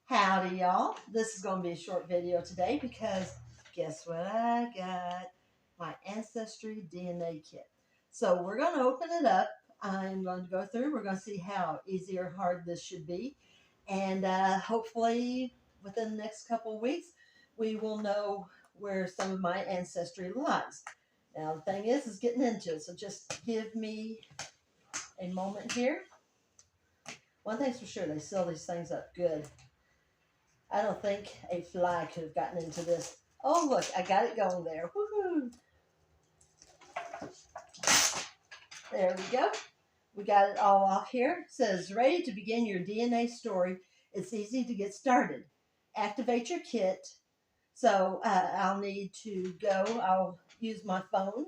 Howdy, y'all. This is going to be a short video today because guess what I got? My Ancestry DNA kit. So we're going to open it up. I'm going to go through. We're going to see how easy or hard this should be. And hopefully within the next couple of weeks, we will know where some of my ancestry lies. Now, the thing is getting into it. So just give me a moment here. One thing's for sure, they seal these things up good. I don't think a fly could have gotten into this. Oh, look, I got it going there. Woohoo! There we go. We got it all off here. It says, ready to begin your DNA story. It's easy to get started. Activate your kit. So I'll need to go. I'll use my phone.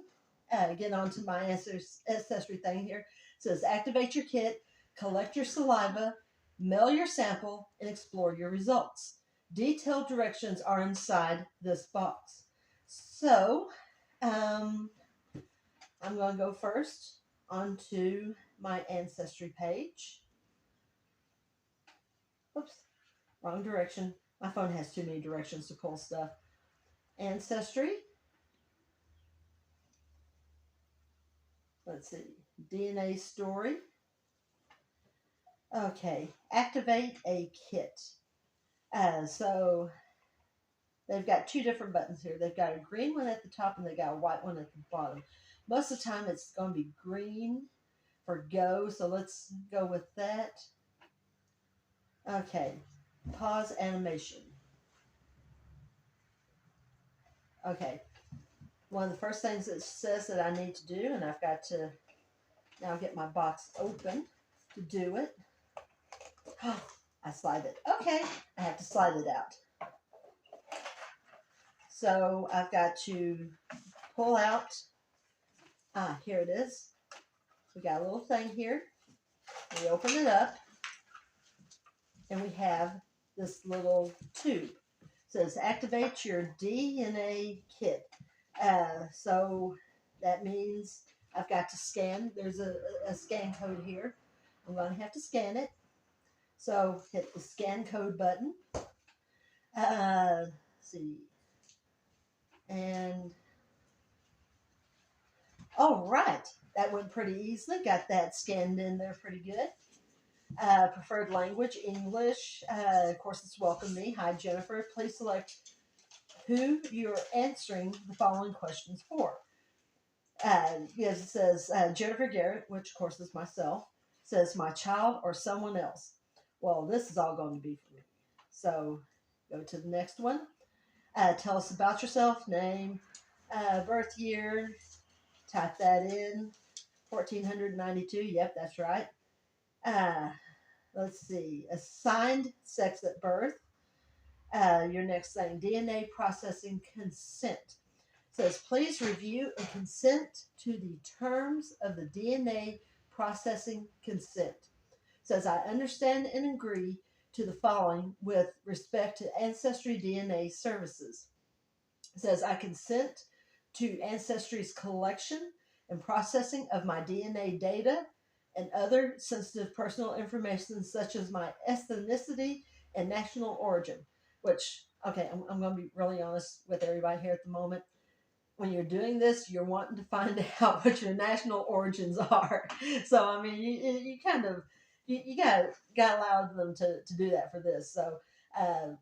Get onto my ancestry thing here. It says, activate your kit. Collect your saliva. Mail your sample and explore your results. Detailed directions are inside this box. So, I'm going to go first onto my ancestry page. Oops, wrong direction. My phone has too many directions to pull stuff. Ancestry. Let's see. DNA story. Okay, activate a kit. So they've got two different buttons here. They've got a green one at the top and they've got a white one at the bottom. Most of the time it's going to be green for go, so let's go with that. Okay, pause animation. Okay, one of the first things it says that I need to do, and I've got to now get my box open to do it. Oh, I slide it. Okay, I have to slide it out. So I've got to pull out. Here it is. We got a little thing here. We open it up, and we have this little tube. It says activate your DNA kit. So that means I've got to scan. There's a scan code here. I'm going to have to scan it. So hit the scan code button. Let's see. And all right, that went pretty easily. Got that scanned in there pretty good. Preferred language, English. Of course, it's welcome me. Hi, Jennifer. Please select who you're answering the following questions for. Yes, it says Jennifer Garrett, which of course is myself. Says my child or someone else. Well, this is all going to be for me. So go to the next one. Tell us about yourself, name, birth year. Type that in. 1492. Yep, that's right. Let's see. Assigned sex at birth. Your next thing. DNA processing consent. Says, please review and consent to the terms of the DNA processing consent. Says, I understand and agree to the following with respect to Ancestry DNA services. Says, I consent to Ancestry's collection and processing of my DNA data and other sensitive personal information such as my ethnicity and national origin, which, okay, I'm going to be really honest with everybody here at the moment. When you're doing this, you're wanting to find out what your national origins are. So, I mean, you kind of, you got to allow them to do that for this. So,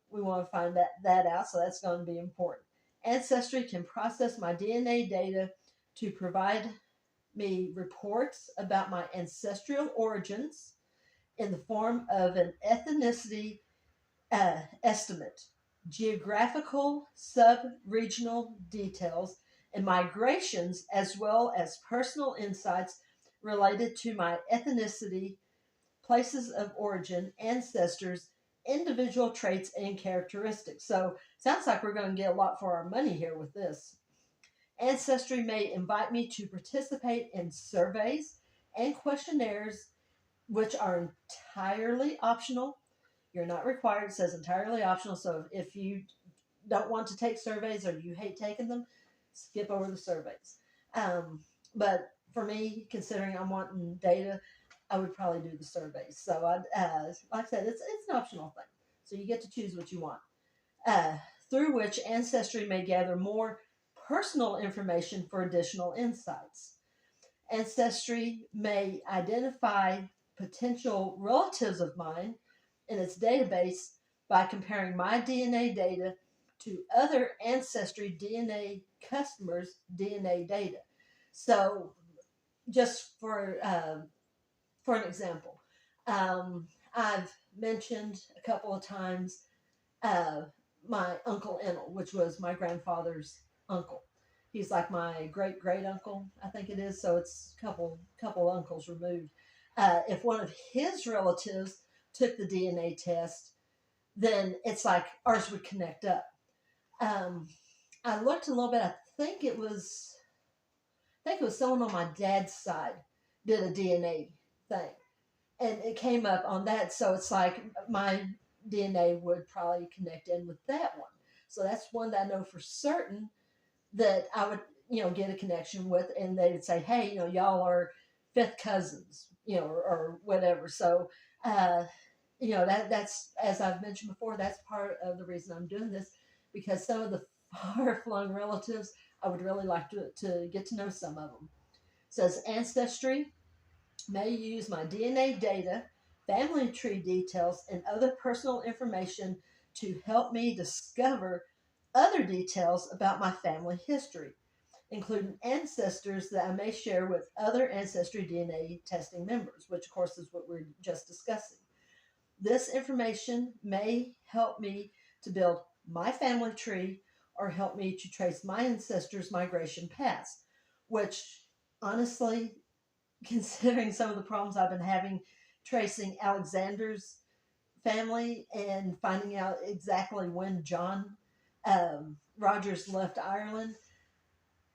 we want to find that out. So that's going to be important. Ancestry can process my DNA data to provide me reports about my ancestral origins in the form of an ethnicity estimate, geographical sub-regional details, and migrations, as well as personal insights related to my ethnicity, places of origin, ancestors, individual traits, and characteristics. So sounds like we're going to get a lot for our money here with this. Ancestry may invite me to participate in surveys and questionnaires, which are entirely optional. You're not required. It says entirely optional. So if you don't want to take surveys or you hate taking them, skip over the surveys. But for me, considering I'm wanting data, I would probably do the surveys. So like I said, it's an optional thing. So you get to choose what you want. Uh, through which Ancestry may gather more personal information for additional insights. Ancestry may identify potential relatives of mine in its database by comparing my DNA data to other Ancestry DNA customers' DNA data. So, just for an example, I've mentioned a couple of times uh, my uncle Enel, which was my grandfather's uncle. He's like my great great uncle, I think it is. So it's a couple uncles removed. If one of his relatives took the DNA test, then it's like ours would connect up. Um, I looked a little bit. I think it was someone on my dad's side did a DNA thing, and it came up on that. So it's like my DNA would probably connect in with that one. So that's one that I know for certain that I would, get a connection with, and they would say, hey, y'all are fifth cousins, or whatever. So, uh, that's, as I've mentioned before, that's part of the reason I'm doing this, because some of the far flung relatives, I would really like to get to know some of them. It says Ancestry may use my DNA data, family tree details, and other personal information to help me discover other details about my family history, including ancestors that I may share with other Ancestry DNA testing members, which, of course, is what we're just discussing. This information may help me to build my family tree or help me to trace my ancestors' migration paths, which, honestly, considering some of the problems I've been having tracing Alexander's family and finding out exactly when John Rogers left Ireland,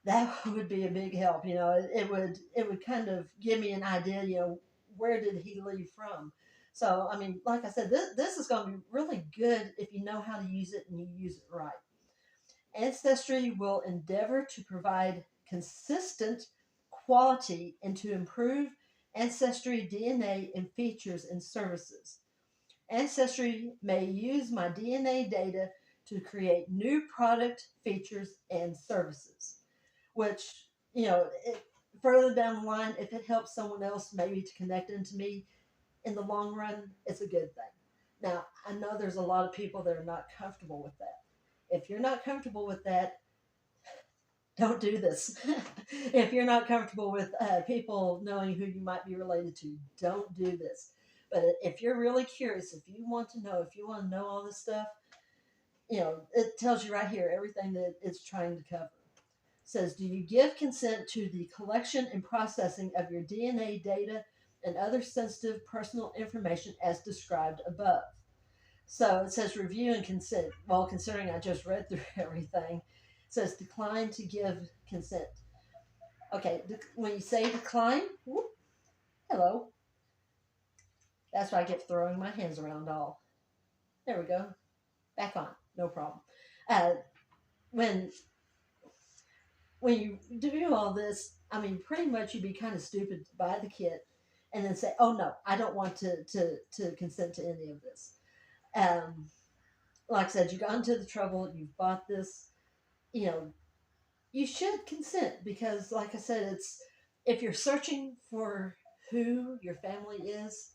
that would be a big help. It would kind of give me an idea. Where did he leave from? So, I mean, like I said, this is going to be really good if you know how to use it and you use it right. Ancestry will endeavor to provide consistent quality and to improve Ancestry DNA and features and services. Ancestry may use my DNA data to create new product features and services, which, further down the line, if it helps someone else maybe to connect into me in the long run, it's a good thing. Now, I know there's a lot of people that are not comfortable with that. If you're not comfortable with that, don't do this. If you're not comfortable with people knowing who you might be related to, don't do this. But if you're really curious, if you want to know all this stuff, it tells you right here everything that it's trying to cover. It says, do you give consent to the collection and processing of your DNA data and other sensitive personal information as described above? So it says review and consent. Well, considering I just read through everything, it says decline to give consent. Okay, when you say decline, whoop, hello. That's why I get throwing my hands around all. There we go. Back on. No problem. Uh, when when you do all this, I mean, pretty much you'd be kind of stupid to buy the kit and then say, oh no, I don't want to consent to any of this. Um, like I said, you've gone to the trouble, you've bought this, you know, you should consent because, like I said, it's if you're searching for who your family is,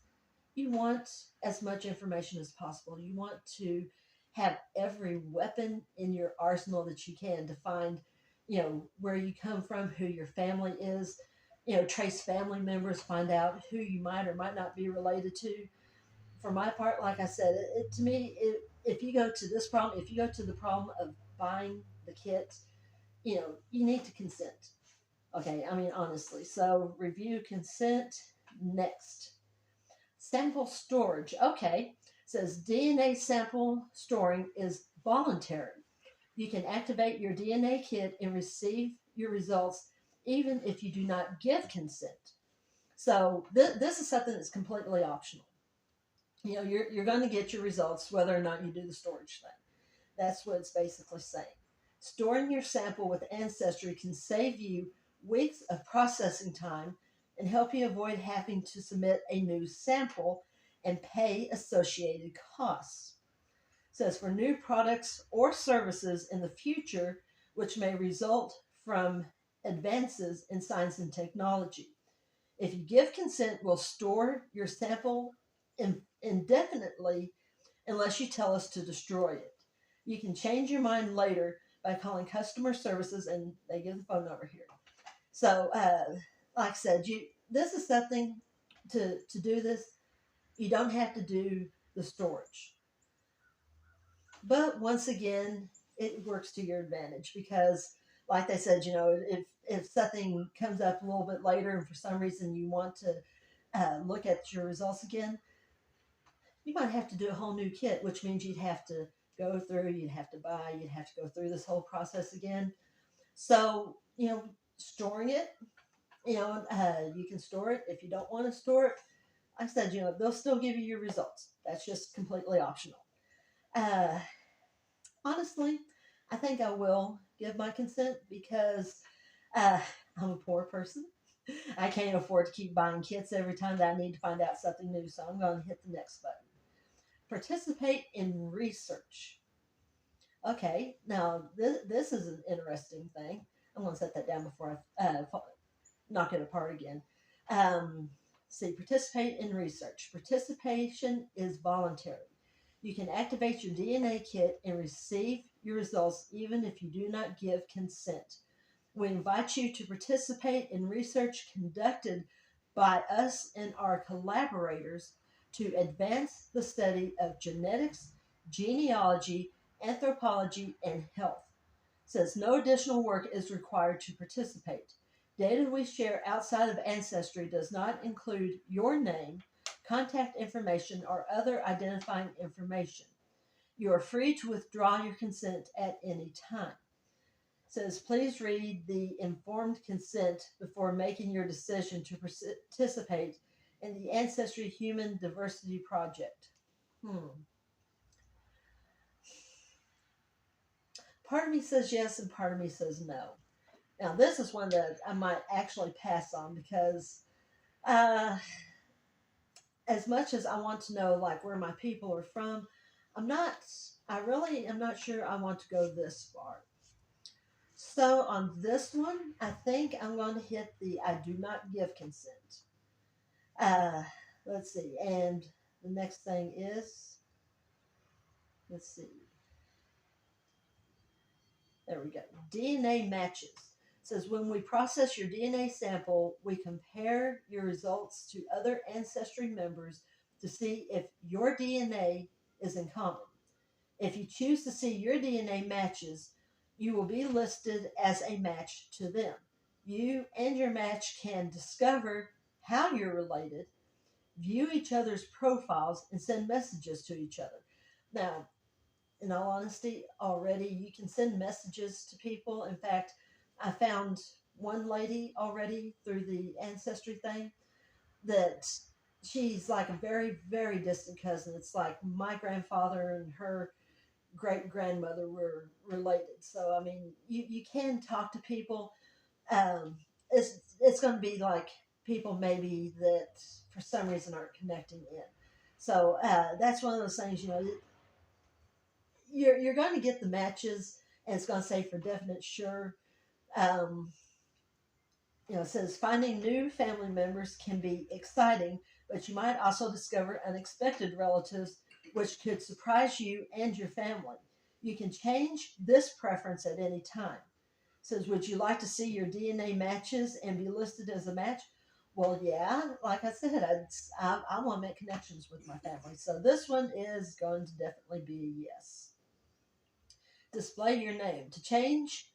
you want as much information as possible. You want to have every weapon in your arsenal that you can to find, where you come from, who your family is, trace family members, find out who you might or might not be related to. For my part, like I said, to me, if you go to this problem, if you go to the problem of buying the kit, you need to consent. Okay, I mean, honestly. So, review consent next. Sample storage. Okay, it says DNA sample storing is voluntary. You can activate your DNA kit and receive your results even if you do not give consent. So, this is something that's completely optional. You're going to get your results whether or not you do the storage thing. That's what it's basically saying. Storing your sample with Ancestry can save you weeks of processing time and help you avoid having to submit a new sample and pay associated costs. says for new products or services in the future, which may result from advances in science and technology. If you give consent, we'll store your sample indefinitely unless you tell us to destroy it. You can change your mind later by calling customer services, and they give the phone number here. So, like I said, this is something to do this. You don't have to do the storage. But once again, it works to your advantage because, like they said, if something comes up a little bit later and for some reason you want to look at your results again, you might have to do a whole new kit, which means you'd have to go through, you'd have to buy, you'd have to go through this whole process again. So, storing it, you can store it. If you don't want to store it, like I said, they'll still give you your results. That's just completely optional. Uh, Honestly, I think I will give my consent because uh, I'm a poor person. I can't afford to keep buying kits every time that I need to find out something new, so I'm going to hit the next button. Participate in research. Okay, now this is an interesting thing. I'm going to set that down before I knock it apart again. See, participate in research. Participation is voluntary. You can activate your DNA kit and receive your results even if you do not give consent. We invite you to participate in research conducted by us and our collaborators to advance the study of genetics, genealogy, anthropology, and health. It says no additional work is required to participate. Data we share outside of Ancestry does not include your name, contact information, or other identifying information. You are free to withdraw your consent at any time. It says please read the informed consent before making your decision to participate in the Ancestry Human Diversity Project. Part of me says yes and part of me says no. Now, this is one that I might actually pass on because as much as I want to know like where my people are from, I really am not sure I want to go this far. So on this one, I think I'm going to hit the I do not give consent. Let's see. And the next thing is, let's see. There we go. DNA matches. It says when we process your DNA sample, we compare your results to other ancestry members to see if your DNA is in common. If you choose to see your DNA matches, you will be listed as a match to them. You and your match can discover how you're related, view each other's profiles, and send messages to each other. Now, in all honesty, already you can send messages to people. In fact, I found one lady already through the Ancestry thing that she's like a very, very distant cousin. It's like my grandfather and her great grandmother were related. So, I mean, you can talk to people. It's going to be like people maybe that for some reason aren't connecting in. So that's one of those things, you're going to get the matches, and it's going to say for definite sure. Um, it says finding new family members can be exciting, but you might also discover unexpected relatives which could surprise you and your family. You can change this preference at any time. It says, would you like to see your DNA matches and be listed as a match? Well, yeah, like I said, I want to make connections with my family. So this one is going to definitely be a yes. Display your name. To change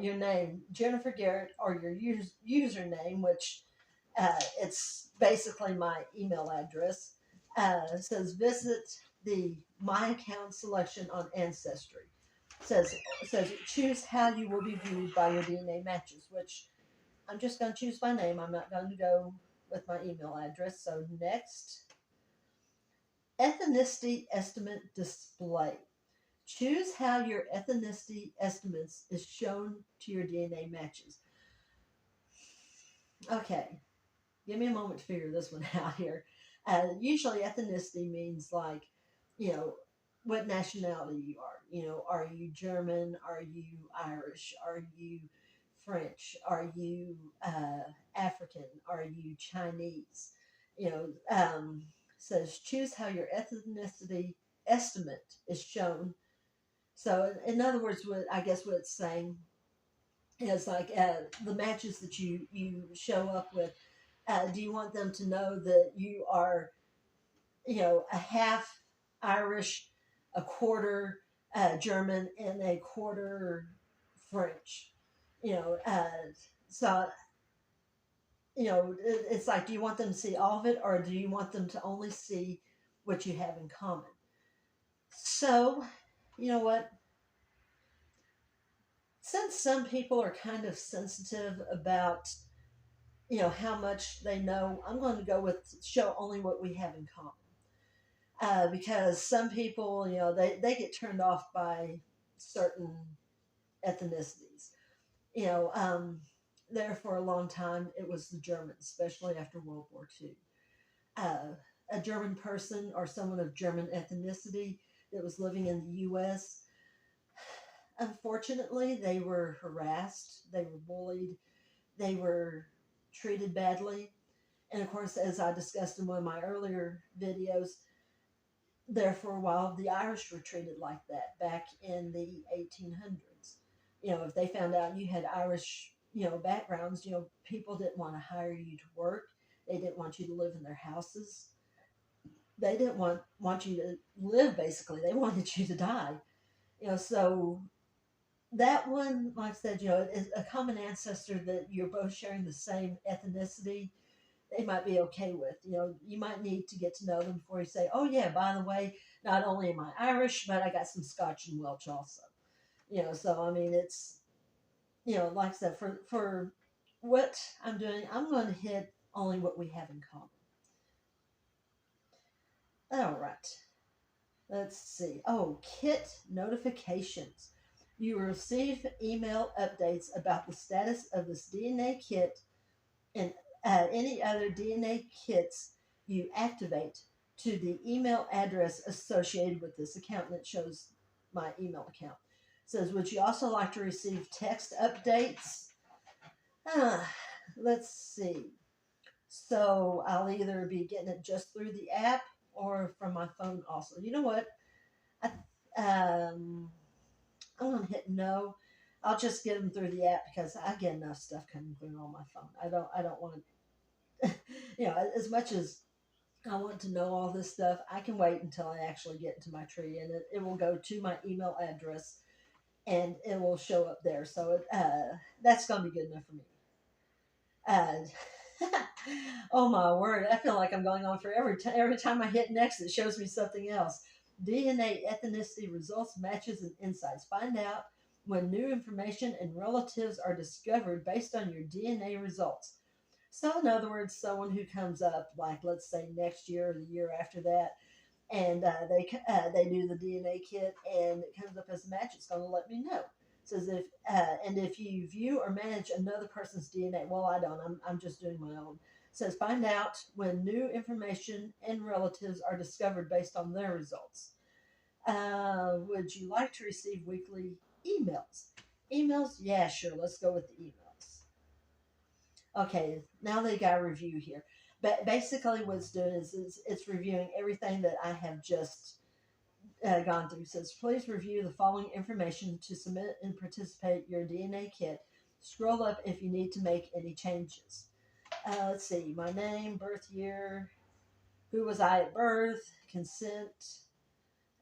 your name, Jennifer Garrett, or your username, which it's basically my email address, says visit the My Account selection on Ancestry. Says choose how you will be viewed by your DNA matches, which I'm just going to choose my name. I'm not going to go with my email address. So next, ethnicity estimate display. Choose how your ethnicity estimates is shown to your DNA matches. Okay, give me a moment to figure this one out here. Usually ethnicity means like, you know, what nationality you are. You know, are you German? Are you Irish? Are you French? Are you African? Are you Chinese? You know, says choose how your ethnicity estimate is shown. So, in other words, what I guess what it's saying is like the matches that you show up with. Do you want them to know that you are, you know, a half Irish, a quarter German, and a quarter French? You know, so you know, it's like, do you want them to see all of it, or do you want them to only see what you have in common? So, you know what? Since some people are kind of sensitive about, you know, how much they know, I'm going to go with show only what we have in common. Because some people, you know, they get turned off by certain ethnicities. You know, there for a long time, it was the Germans, especially after World War II. A German person or someone of German ethnicity that was living in the U.S., unfortunately, they were harassed, they were bullied, they were treated badly. And of course, as I discussed in one of my earlier videos, there for a while, the Irish were treated like that back in the 1800s. You know, if they found out you had Irish, you know, backgrounds, you know, people didn't want to hire you to work. They didn't want you to live in their houses. They didn't want you to live, basically. They wanted you to die. You know, so that one, like I said, you know, is a common ancestor that you're both sharing the same ethnicity, they might be okay with. You know, you might need to get to know them before you say, oh, yeah, by the way, not only am I Irish, but I got some Scotch and Welsh also. You know, so I mean, it's, you know, like I said, for what I'm doing, I'm going to hit only what we have in common. All right. Let's see. Oh, kit notifications. You will receive email updates about the status of this DNA kit and any other DNA kits you activate to the email address associated with this account. And it shows my email account. It says, would you also like to receive text updates? Let's see. So I'll either be getting it just through the app or from my phone also. You know what? I, I'm going to hit no. I'll just get them through the app because I get enough stuff coming through on my phone. I don't want to, you know, as much as I want to know all this stuff, I can wait until I actually get into my tree, and it will go to my email address and it will show up there. So that's going to be good enough for me. Oh my word! I feel like I'm going on for every time I hit next, it shows me something else. DNA ethnicity results, matches, and insights. Find out when new information and relatives are discovered based on your DNA results. So, in other words, someone who comes up, like let's say next year or the year after that, and they do the DNA kit, and it comes up as a match, it's going to let me know. It says if you view or manage another person's DNA, well, I don't. I'm just doing my own. It says find out when new information and relatives are discovered based on their results. Would you like to receive weekly emails? Emails? Yeah, sure. Let's go with the emails. Okay, now they got a review here. But basically, what it's doing is it's reviewing everything that I have just gone through. It says, please review the following information to submit and participate your DNA kit. Scroll up if you need to make any changes. Let's see, my name, birth year, who was I at birth, consent,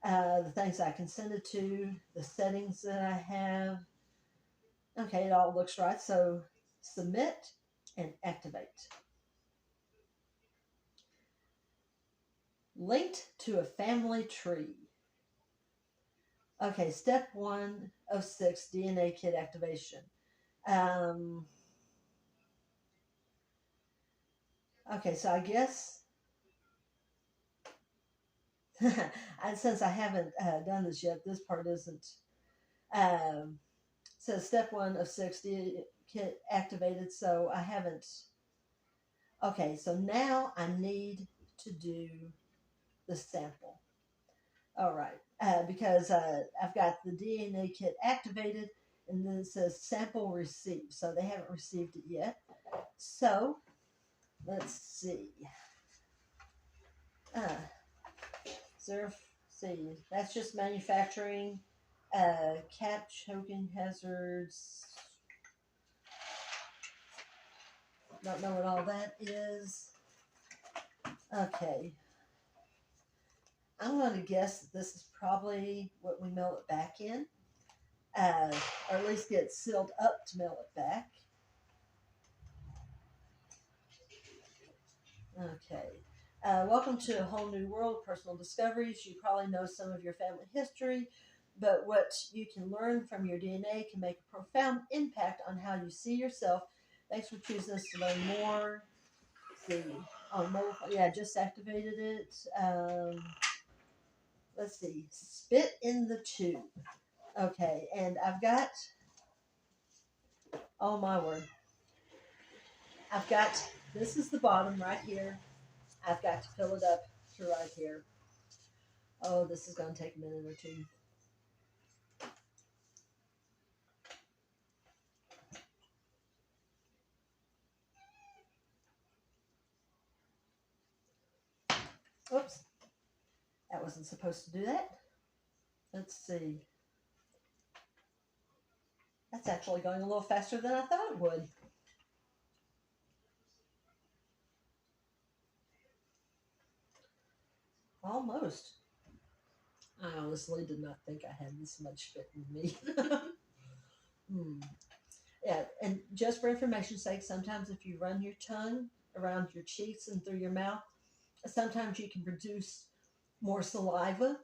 the things I consented to, the settings that I have. Okay, it all looks right. So submit and activate. Linked to a family tree. Okay, step 1 of 6 DNA kit activation. Okay, so I guess since I haven't done this yet, this part isn't. Says step 1 of 6 DNA kit activated, so I haven't. Okay, so now I need to do the sample. All right. because I've got the DNA kit activated, and then it says sample received. So they haven't received it yet. So let's see. See, that's just manufacturing, cap choking hazards. Don't know what all that is. Okay. I'm going to guess that this is probably what we mail it back in, or at least get sealed up to mail it back. Okay. Welcome to a whole new world of personal discoveries. You probably know some of your family history, but what you can learn from your DNA can make a profound impact on how you see yourself. Thanks for choosing us to learn more. Let's see. On mobile, yeah, just activated it. Let's see. Spit in the tube. Okay, and I've got, oh my word, I've got, this is the bottom right here. I've got to fill it up to right here. Oh, this is going to take a minute or two. Oops, that wasn't supposed to do that. Let's see. That's actually going a little faster than I thought it would. Almost. I honestly did not think I had this much spit in me. Yeah, and just for information's sake, sometimes if you run your tongue around your cheeks and through your mouth, sometimes you can produce more saliva.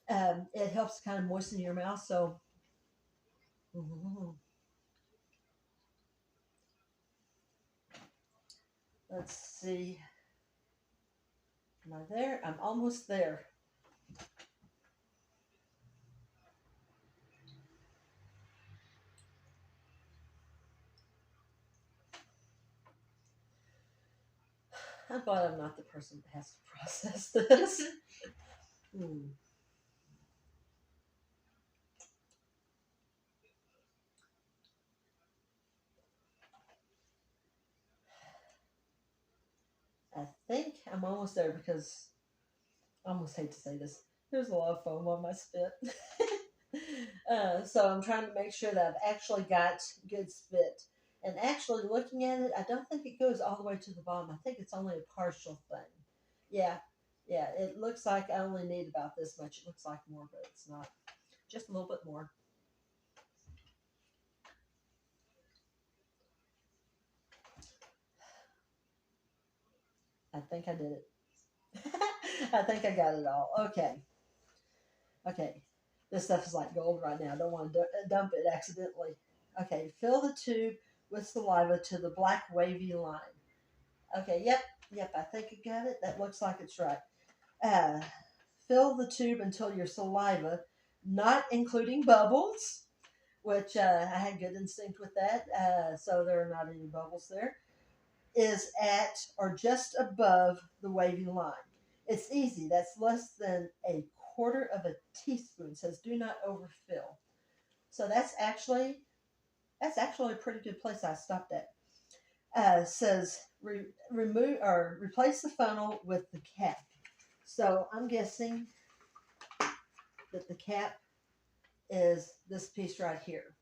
It helps kind of moisten your mouth. So, let's see. Am I there? I'm almost there. I'm glad I'm not the person that has to process this. I think I'm almost there because I almost hate to say this. There's a lot of foam on my spit. So I'm trying to make sure that I've actually got good spit. And actually looking at it, I don't think it goes all the way to the bottom. I think it's only a partial thing. Yeah, yeah, it looks like I only need about this much. It looks like more, but it's not. Just a little bit more. I think I did it. I think I got it all. Okay. Okay. This stuff is like gold right now. I don't want to dump it accidentally. Okay. Fill the tube with saliva to the black wavy line. Okay. Yep. I think I got it. That looks like it's right. Uh, Fill the tube until your saliva, not including bubbles, which I had good instinct with that. So there are not any bubbles there, is at or just above the wavy line. It's easy. That's less than a quarter of a teaspoon. It says do not overfill. So that's actually a pretty good place I stopped at. Says remove or replace the funnel with the cap. So I'm guessing that the cap is this piece right here.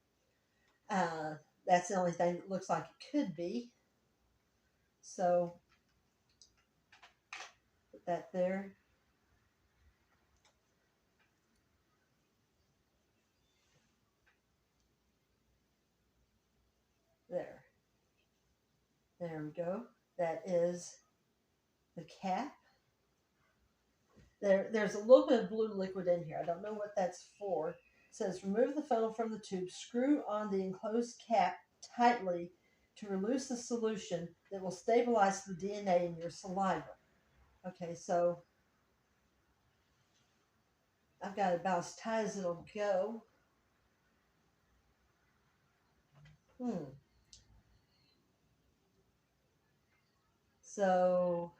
Uh, that's the only thing that looks like it could be. So put that there. There. There we go. That is the cap. There's a little bit of blue liquid in here. I don't know what that's for. It says remove the funnel from the tube, screw on the enclosed cap tightly to release the solution that will stabilize the DNA in your saliva. Okay, so I've got it about as tight as it'll go. So,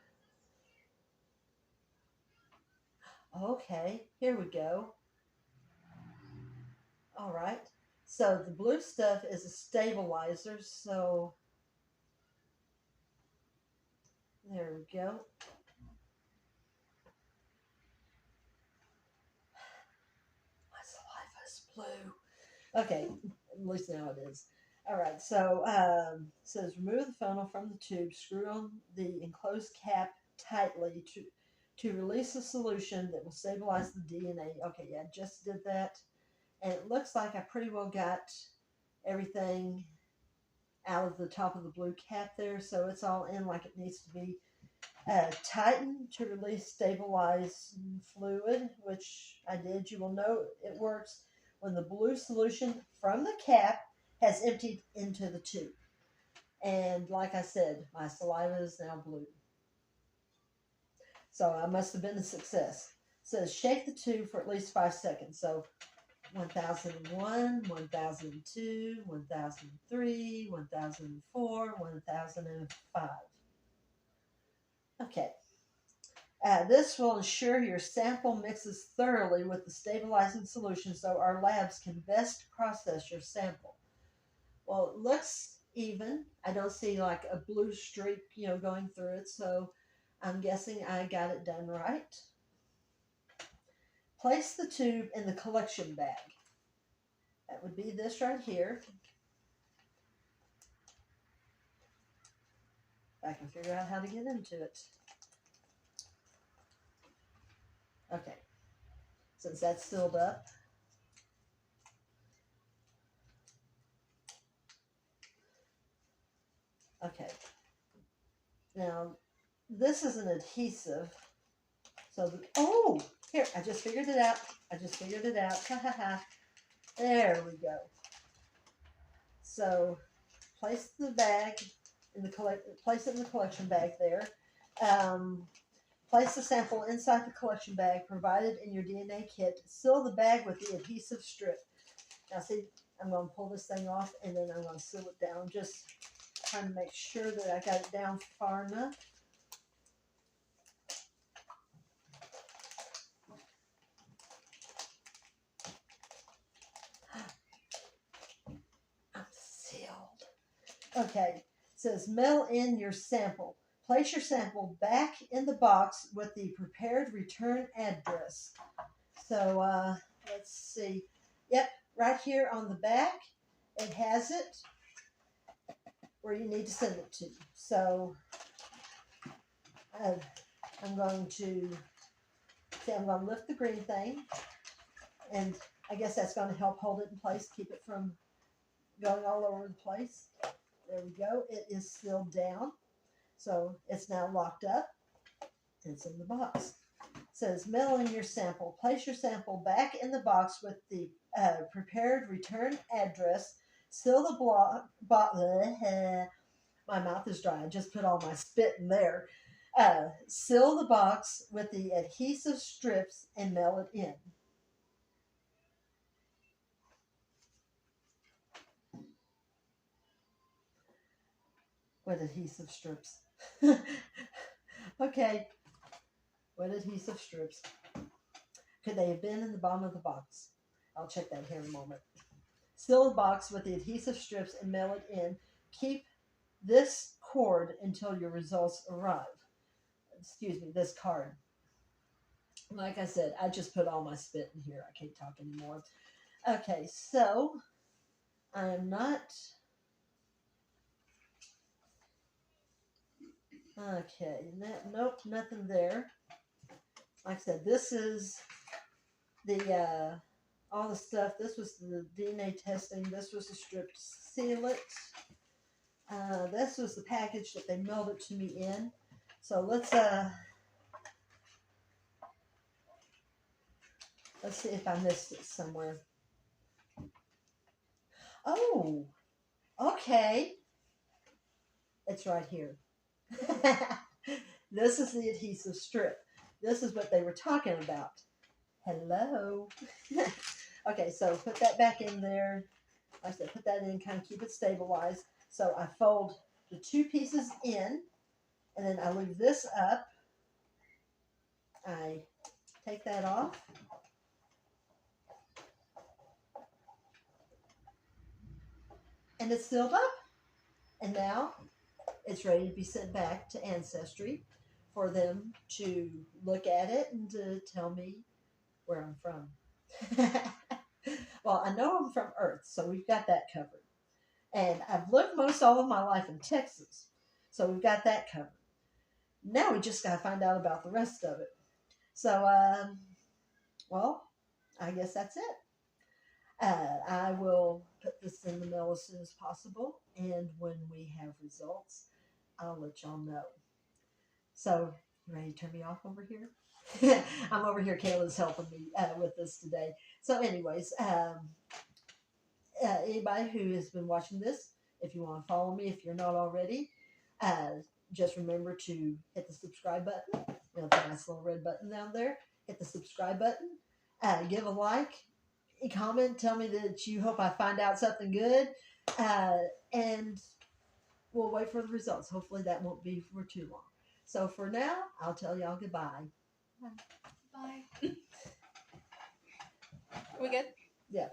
Okay, here we go. All right. So the blue stuff is a stabilizer. So there we go. My saliva is blue. Okay, at least now it is. All right, so says remove the funnel from the tube, screw on the enclosed cap tightly to release a solution that will stabilize the DNA. Okay, yeah, just did that. And it looks like I pretty well got everything out of the top of the blue cap there, so it's all in like it needs to be. Tighten to release stabilized fluid, which I did. You will know it works when the blue solution from the cap has emptied into the tube. And like I said, my saliva is now blue. So I must have been a success. It says shake the tube for at least 5 seconds. So 1001, 1002, 1003, 1004, 1005. Okay. This will ensure your sample mixes thoroughly with the stabilizing solution so our labs can best process your sample. Well, it looks even. I don't see like a blue streak, going through it, so I'm guessing I got it done right. Place the tube in the collection bag. That would be this right here. If I can figure out how to get into it. Okay, since that's filled up. Okay, now this is an adhesive. So, oh, here, I just figured it out. Ha ha ha. There we go. So, place the bag in the place it in the collection bag there. Place the sample inside the collection bag provided in your DNA kit. Seal the bag with the adhesive strip. Now, see, I'm going to pull this thing off and then I'm going to seal it down. Just trying to make sure that I got it down far enough. Okay, it says mail in your sample. Place your sample back in the box with the prepared return address. So let's see. Yep, right here on the back, it has it where you need to send it to. So I'm going to lift the green thing, and I guess that's going to help hold it in place, keep it from going all over the place. There we go. It is sealed down. So it's now locked up. It's in the box. It says mail in your sample. Place your sample back in the box with the prepared return address. Seal the my mouth is dry. I just put all my spit in there. Seal the box with the adhesive strips and mail it in. With adhesive strips. Okay. With adhesive strips. Could they have been in the bottom of the box? I'll check that here in a moment. Seal the box with the adhesive strips and mail it in. Keep this cord until your results arrive. Excuse me, this card. Like I said, I just put all my spit in here. I can't talk anymore. Okay, so I am not... Okay, nope, nothing there. Like I said, this is the all the stuff. This was the DNA testing. This was the strip to seal it. This was the package that they mailed it to me in. So let's see if I missed it somewhere. Oh, okay. It's right here. This is the adhesive strip. This is what they were talking about. Hello. Okay, so put that back in there. Like I said, put that in, kind of keep it stabilized. So I fold the two pieces in, and then I leave this up. I take that off. And it's sealed up. And now it's ready to be sent back to Ancestry for them to look at it and to tell me where I'm from. Well, I know I'm from Earth, so we've got that covered. And I've lived most all of my life in Texas, so we've got that covered. Now we just got to find out about the rest of it. So, well, I guess that's it. I will put this in the mail as soon as possible, and when we have results, I'll let y'all know. So, you ready to turn me off over here? I'm over here. Kayla's helping me with this today. So, anyways, anybody who has been watching this, if you want to follow me, if you're not already, just remember to hit the subscribe button. You know, the nice little red button down there. Hit the subscribe button. Give a like. Comment. Tell me that you hope I find out something good. And we'll wait for the results. Hopefully that won't be for too long. So for now, I'll tell y'all goodbye. Bye. We good? Yeah.